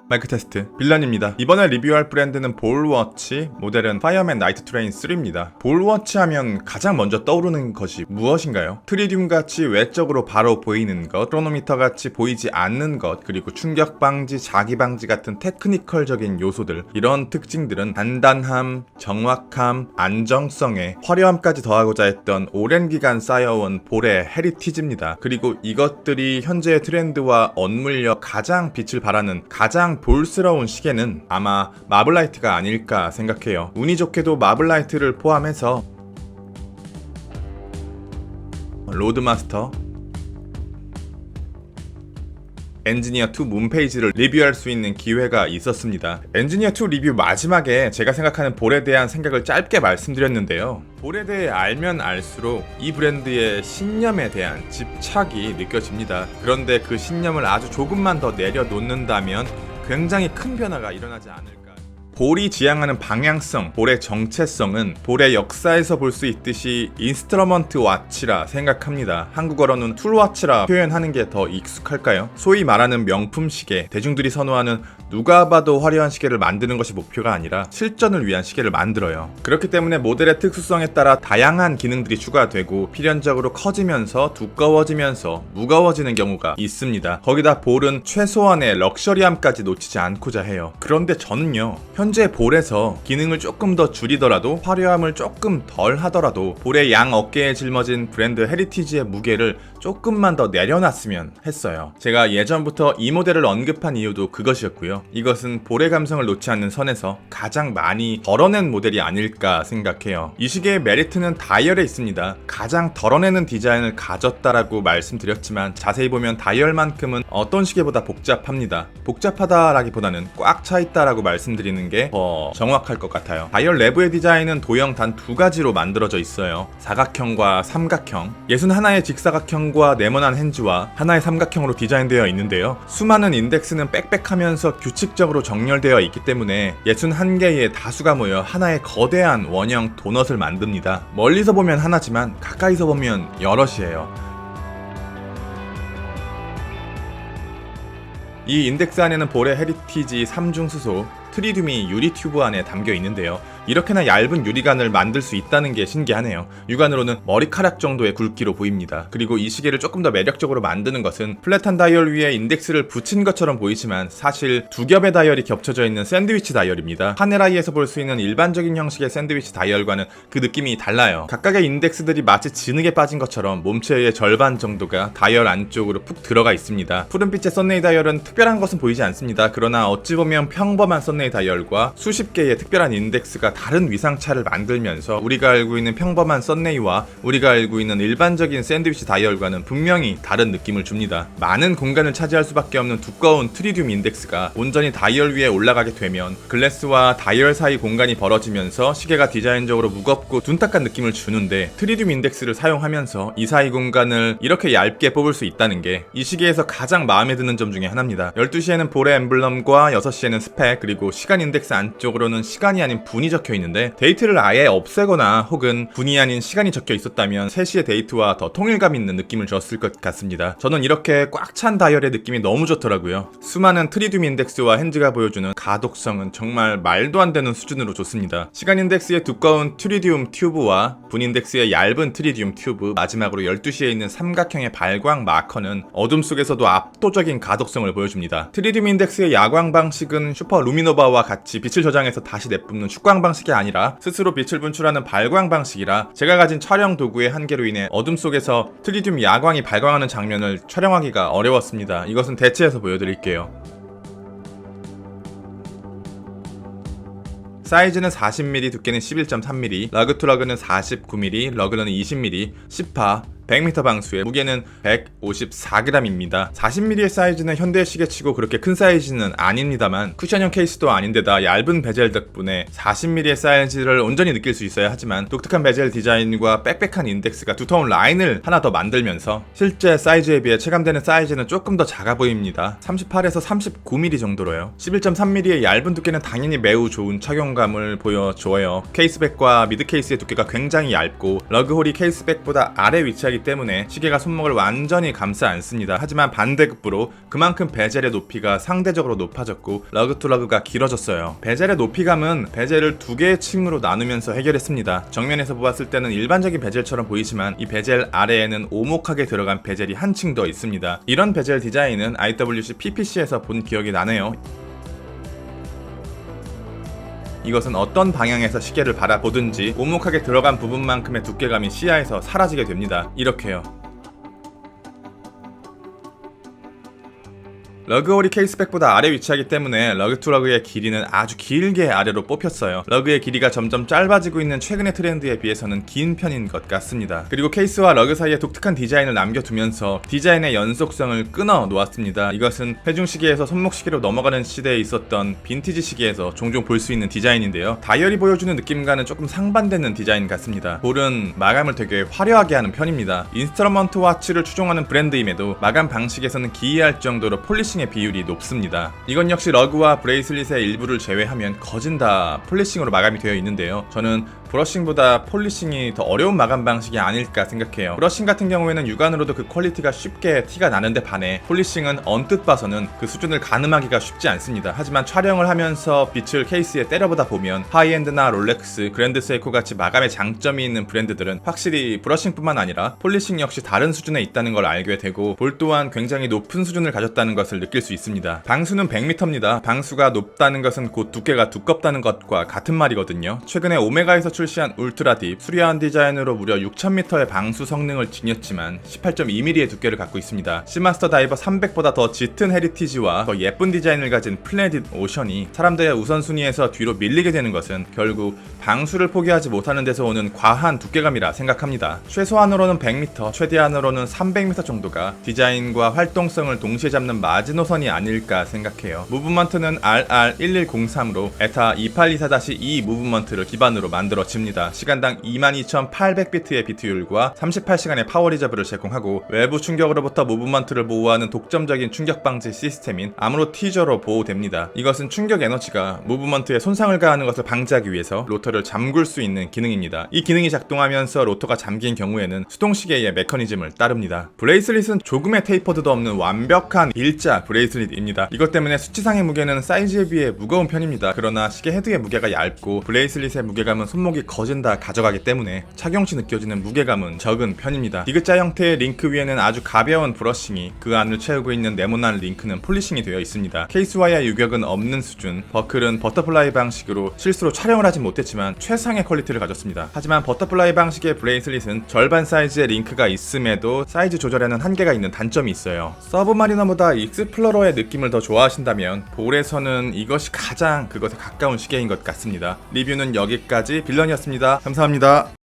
마이크 테스트 빌런입니다. 이번에 리뷰할 브랜드는 볼워치, 모델은 파이어맨 나이트 트레인 3입니다. 볼워치 하면 가장 먼저 떠오르는 것이 무엇인가요? 트리듐 같이 외적으로 바로 보이는 것, 크로노미터 같이 보이지 않는 것, 그리고 충격 방지, 자기 방지 같은 테크니컬적인 요소들, 이런 특징들은 단단함, 정확함, 안정성에 화려함까지 더하고자 했던 오랜 기간 쌓여온 볼의 헤리티지입니다. 그리고 이것들이 현재의 트렌드와 언물려 가장 빛을 발하는 가장 볼스러운 시계는 아마 마블라이트가 아닐까 생각해요. 운이 좋게도 마블라이트를 포함해서 로드마스터, 엔지니어2 문페이지를 리뷰할 수 있는 기회가 있었습니다. 엔지니어2 리뷰 마지막에 제가 생각하는 볼에 대한 생각을 짧게 말씀드렸는데요. 볼에 대해 알면 알수록 이 브랜드의 신념에 대한 집착이 느껴집니다. 그런데 그 신념을 아주 조금만 더 내려놓는다면 굉장히 큰 변화가 일어나지 않을까. 볼이 지향하는 방향성, 볼의 정체성은 볼의 역사에서 볼 수 있듯이 인스트루먼트 와치라 생각합니다. 한국어로는 툴와치라 표현하는 게 더 익숙할까요? 소위 말하는 명품 시계, 대중들이 선호하는 누가 봐도 화려한 시계를 만드는 것이 목표가 아니라 실전을 위한 시계를 만들어요. 그렇기 때문에 모델의 특수성에 따라 다양한 기능들이 추가되고 필연적으로 커지면서 두꺼워지면서 무거워지는 경우가 있습니다. 거기다 볼은 최소한의 럭셔리함까지 놓치지 않고자 해요. 그런데 저는요, 현재 볼에서 기능을 조금 더 줄이더라도 화려함을 조금 덜 하더라도 볼의 양 어깨에 짊어진 브랜드 헤리티지의 무게를 조금만 더 내려놨으면 했어요. 제가 예전부터 이 모델을 언급한 이유도 그것이었고요. 이것은 볼의 감성을 놓지 않는 선에서 가장 많이 덜어낸 모델이 아닐까 생각해요. 이 시계의 메리트는 다이얼에 있습니다. 가장 덜어내는 디자인을 가졌다라고 말씀드렸지만 자세히 보면 다이얼만큼은 어떤 시계보다 복잡합니다. 복잡하다라기보다는 꽉 차있다라고 말씀드리는 게 더 정확할 것 같아요. 다이얼 내부의 디자인은 도형 단 두 가지로 만들어져 있어요. 사각형과 삼각형. 61의 직사각형과 네모난 핸즈와 하나의 삼각형으로 디자인되어 있는데요. 수많은 인덱스는 빽빽하면서 규칙적으로 정렬되어 있기 때문에 61개의 다수가 모여 하나의 거대한 원형 도넛을 만듭니다. 멀리서 보면 하나지만 가까이서 보면 여럿이에요. 이 인덱스 안에는 볼의 헤리티지 3중 수소 트리듐이 유리 튜브 안에 담겨 있는데요. 이렇게나 얇은 유리관을 만들 수 있다는 게 신기하네요. 육안으로는 머리카락 정도의 굵기로 보입니다. 그리고 이 시계를 조금 더 매력적으로 만드는 것은 플랫한 다이얼 위에 인덱스를 붙인 것처럼 보이지만 사실 두 겹의 다이얼이 겹쳐져 있는 샌드위치 다이얼입니다. 파네라이에서 볼 수 있는 일반적인 형식의 샌드위치 다이얼과는 그 느낌이 달라요. 각각의 인덱스들이 마치 진흙에 빠진 것처럼 몸체의 절반 정도가 다이얼 안쪽으로 푹 들어가 있습니다. 푸른빛의 썬네이 다이얼은 특별한 것은 보이지 않습니다. 그러나 어찌 보면 평범한 썬네이 다이얼과 수십 개의 특별한 인덱스가 다른 위상차를 만들면서 우리가 알고 있는 평범한 썬네이와 우리가 알고 있는 일반적인 샌드위치 다이얼과는 분명히 다른 느낌을 줍니다. 많은 공간을 차지할 수밖에 없는 두꺼운 트리듐 인덱스가 온전히 다이얼 위에 올라가게 되면 글래스와 다이얼 사이 공간이 벌어지면서 시계가 디자인적으로 무겁고 둔탁한 느낌을 주는데, 트리듐 인덱스를 사용하면서 이 사이 공간을 이렇게 얇게 뽑을 수 있다는 게 이 시계에서 가장 마음에 드는 점 중에 하나입니다. 12시에는 볼의 엠블럼과 6시에는 스펙, 그리고 시간 인덱스 안쪽으로는 시간이 아닌 분이 적혀 있는데, 데이트를 아예 없애거나 혹은 분이 아닌 시간이 적혀 있었다면 3시의 데이트와 더 통일감 있는 느낌을 줬을 것 같습니다. 저는 이렇게 꽉 찬 다이얼의 느낌이 너무 좋더라고요. 수많은 트리듐 인덱스와 핸즈가 보여주는 가독성은 정말 말도 안 되는 수준으로 좋습니다. 시간 인덱스의 두꺼운 트리듐 튜브와 분 인덱스의 얇은 트리듐 튜브, 마지막으로 12시에 있는 삼각형의 발광 마커는 어둠 속에서도 압도적인 가독성을 보여줍니다. 트리듐 인덱스의 야광 방식은 슈퍼 루미노바와 같이 빛을 저장해서 다시 내뿜는 축광 방식이 아니라 스스로 빛을 분출하는 발광 방식이라 제가 가진 촬영 도구의 한계로 인해 어둠 속에서 트리듐 야광이 발광하는 장면을 촬영하기가 어려웠습니다. 이것은 대체해서 보여드릴게요. 사이즈는 40mm, 두께는 11.3mm, 러그 투 러그는 49mm, 러그는 20mm, 10파, 100m 방수에 무게는 154g입니다. 40mm의 사이즈는 현대 시계치고 그렇게 큰 사이즈는 아닙니다만 쿠션형 케이스도 아닌데다 얇은 베젤 덕분에 40mm의 사이즈를 온전히 느낄 수 있어야 하지만 독특한 베젤 디자인과 빽빽한 인덱스가 두터운 라인을 하나 더 만들면서 실제 사이즈에 비해 체감되는 사이즈는 조금 더 작아 보입니다. 38에서 39mm 정도로요. 11.3mm의 얇은 두께는 당연히 매우 좋은 착용감을 보여줘요. 케이스백과 미드 케이스의 두께가 굉장히 얇고 러그홀이 케이스백보다 아래 위치하기 시계이기 때문에 시계가 손목을 완전히 감싸 안습니다. 하지만 반대급부로 그만큼 베젤의 높이가 상대적으로 높아졌고 러그 투 러그가 길어졌어요. 베젤의 높이감은 베젤을 두 개의 층으로 나누면서 해결했습니다. 정면에서 보았을 때는 일반적인 베젤처럼 보이지만 이 베젤 아래에는 오목하게 들어간 베젤이 한 층 더 있습니다. 이런 베젤 디자인은 IWC PPC에서 본 기억이 나네요. 이것은 어떤 방향에서 시계를 바라보든지 오목하게 들어간 부분만큼의 두께감이 시야에서 사라지게 됩니다. 이렇게요. 러그홀이 케이스백보다 아래 위치하기 때문에 러그 투 러그의 길이는 아주 길게 아래로 뽑혔어요. 러그의 길이가 점점 짧아지고 있는 최근의 트렌드에 비해서는 긴 편인 것 같습니다. 그리고 케이스와 러그 사이에 독특한 디자인을 남겨두면서 디자인의 연속성을 끊어 놓았습니다. 이것은 회중시계에서 손목시계로 넘어가는 시대에 있었던 빈티지 시계에서 종종 볼 수 있는 디자인인데요. 다이얼이 보여주는 느낌과는 조금 상반되는 디자인 같습니다. 볼은 마감을 되게 화려하게 하는 편입니다. 인스트루먼트 와치를 추종하는 브랜드임에도 마감 방식에서는 기이할 정도로 폴리싱 의 비율이 높습니다. 이건 역시 러그와 브레이슬릿의 일부를 제외하면 거진 다 폴리싱으로 마감이 되어 있는데요. 저는 브러싱보다 폴리싱이 더 어려운 마감 방식이 아닐까 생각해요. 브러싱 같은 경우에는 육안으로도 그 퀄리티가 쉽게 티가 나는데 반해 폴리싱은 언뜻 봐서는 그 수준을 가늠하기가 쉽지 않습니다. 하지만 촬영을 하면서 빛을 케이스에 때려보다 보면 하이엔드나 롤렉스, 그랜드 세이코 같이 마감에 장점이 있는 브랜드들은 확실히 브러싱뿐만 아니라 폴리싱 역시 다른 수준에 있다는 걸 알게 되고 볼 또한 굉장히 높은 수준을 가졌다는 것을 느낄 수 있습니다. 방수는 100m입니다. 방수가 높다는 것은 곧 두께가 두껍다는 것과 같은 말이거든요. 최근에 오메가에서 출시한 울트라 딥, 수려한 디자인으로 무려 6000m의 방수 성능을 지녔지만 18.2mm의 두께를 갖고 있습니다. 시마스터 다이버 300보다 더 짙은 헤리티지와 더 예쁜 디자인을 가진 플래닛 오션이 사람들의 우선순위에서 뒤로 밀리게 되는 것은 결국 방수를 포기하지 못하는 데서 오는 과한 두께감이라 생각합니다. 최소한으로는 100m, 최대한으로는 300m 정도가 디자인과 활동성을 동시에 잡는 마지노선이 아닐까 생각해요. 무브먼트는 RR1103로 에타 2824-2 무브먼트를 기반으로 만들어집니다. 시간당 22,800비트의 비트율과 38시간의 파워 리저브를 제공하고 외부 충격으로부터 무브먼트를 보호하는 독점적인 충격 방지 시스템인 아무로 티저로 보호됩니다. 이것은 충격 에너지가 무브먼트에 손상을 가하는 것을 방지하기 위해서 로터를 잠글 수 있는 기능입니다. 이 기능이 작동하면서 로터가 잠긴 경우에는 수동시계의 메커니즘을 따릅니다. 브레이슬릿은 조금의 테이퍼드도 없는 완벽한 일자 브레이슬릿입니다. 이것 때문에 수치상의 무게는 사이즈에 비해 무거운 편입니다. 그러나 시계 헤드의 무게가 얇고 브레이슬릿의 무게감은 손목이 거진 다 가져가기 때문에 착용 시 느껴지는 무게감은 적은 편입니다. 디귿자 형태의 링크 위에는 아주 가벼운 브러싱이 그 안을 채우고 있는 네모난 링크는 폴리싱이 되어 있습니다. 케이스와의 유격은 없는 수준, 버클은 버터플라이 방식으로 실수로 촬영을 하진 못했지만 최상의 퀄리티를 가졌습니다. 하지만 버터플라이 방식의 브레이슬릿은 절반 사이즈의 링크가 있음에도 사이즈 조절에는 한계가 있는 단점이 있어요. 서브마리너보다 익스플로러의 느낌을 더 좋아하신다면 볼에서는 이것이 가장 그것에 가까운 시계인 것 같습니다. 리뷰는 여기까지. 빌런이었습니다. 감사합니다.